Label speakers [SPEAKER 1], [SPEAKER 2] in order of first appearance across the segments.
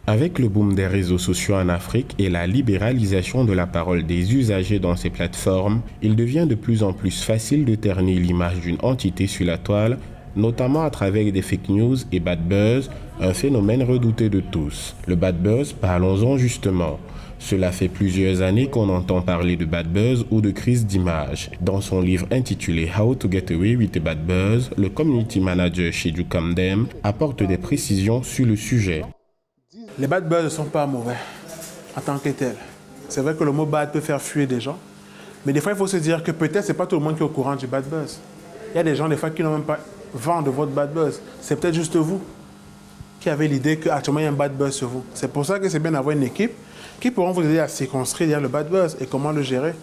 [SPEAKER 1] Avec le boom des réseaux sociaux en Afrique et la libéralisation de la parole des usagers dans ces plateformes, il devient de plus en plus facile de ternir l'image d'une entité sur la toile, notamment à travers des fake news et bad buzz, un phénomène redouté de tous. Le bad buzz, parlons-en justement. Cela fait plusieurs années qu'on entend parler de bad buzz ou de crise d'image. Dans son livre intitulé How to Get Away with a Bad Buzz, le community manager chez Camden apporte des précisions sur le sujet.
[SPEAKER 2] Les bad buzz ne sont pas mauvais en tant que tels. C'est vrai que le mot bad peut faire fuir des gens, mais des fois il faut se dire que peut-être c'est pas tout le monde qui est au courant du bad buzz. Il y a des gens des fois qui n'ont même pas vent de votre bad buzz. C'est peut-être juste vous qui avez l'idée qu'actuellement il y a un bad buzz sur vous. C'est pour ça que c'est bien d'avoir une équipe qui pourront vous aider à circonscrire le bad buzz et comment le gérer.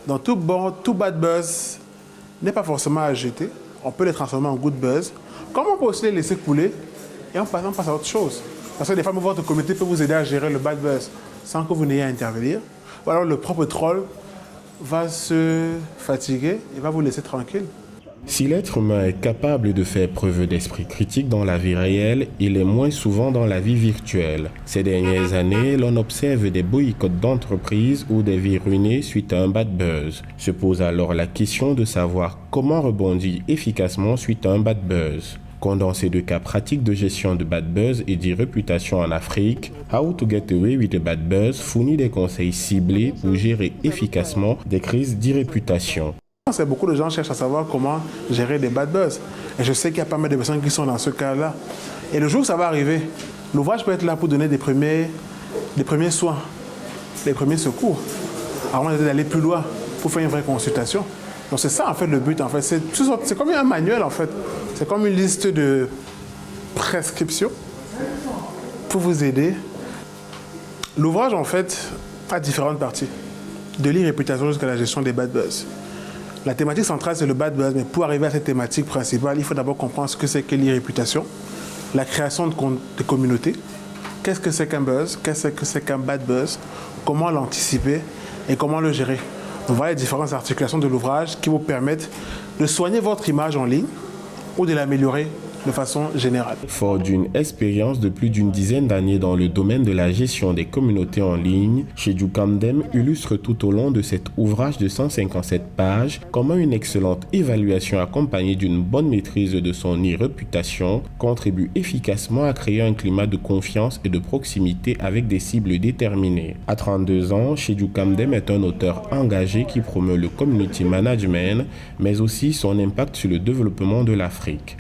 [SPEAKER 2] Donc tout bad buzz n'est pas forcément à jeter. On peut les transformer en good buzz. Comme on peut aussi les laisser couler et on passe à autre chose. Parce que des fois, votre communauté peut vous aider à gérer le bad buzz sans que vous n'ayez à intervenir. Ou alors le propre troll va se fatiguer et va vous laisser tranquille.
[SPEAKER 1] Si l'être humain est capable de faire preuve d'esprit critique dans la vie réelle, il est moins souvent dans la vie virtuelle. Ces dernières années, l'on observe des boycotts d'entreprises ou des vies ruinées suite à un bad buzz. Se pose alors la question de savoir comment rebondir efficacement suite à un bad buzz. Condensé de cas pratiques de gestion de bad buzz et d'irréputation en Afrique, How to Get Away with a Bad Buzz fournit des conseils ciblés pour gérer efficacement des crises d'irréputation.
[SPEAKER 2] Beaucoup de gens cherchent à savoir comment gérer des bad buzz. Et je sais qu'il y a pas mal de personnes qui sont dans ce cas-là. Et le jour où ça va arriver, l'ouvrage peut être là pour donner des premiers soins, des premiers secours, avant d'aller plus loin pour faire une vraie consultation. Donc c'est ça en fait le but. En fait. C'est comme un manuel en fait. C'est comme une liste de prescriptions pour vous aider. L'ouvrage en fait a différentes parties, de l'irréputation jusqu'à la gestion des bad buzz. La thématique centrale c'est le bad buzz, mais pour arriver à cette thématique principale, il faut d'abord comprendre ce que c'est que l'irréputation, la création de communautés, qu'est-ce que c'est qu'un buzz, qu'est-ce que c'est qu'un bad buzz, comment l'anticiper et comment le gérer. Donc voilà les différentes articulations de l'ouvrage qui vous permettent de soigner votre image en ligne ou de l'améliorer de façon générale.
[SPEAKER 1] Fort d'une expérience de plus d'une dizaine d'années dans le domaine de la gestion des communautés en ligne, Sheju Camden illustre tout au long de cet ouvrage de 157 pages comment une excellente évaluation accompagnée d'une bonne maîtrise de son e-réputation contribue efficacement à créer un climat de confiance et de proximité avec des cibles déterminées. À 32 ans, Sheju Camden est un auteur engagé qui promeut le community management, mais aussi son impact sur le développement de l'Afrique.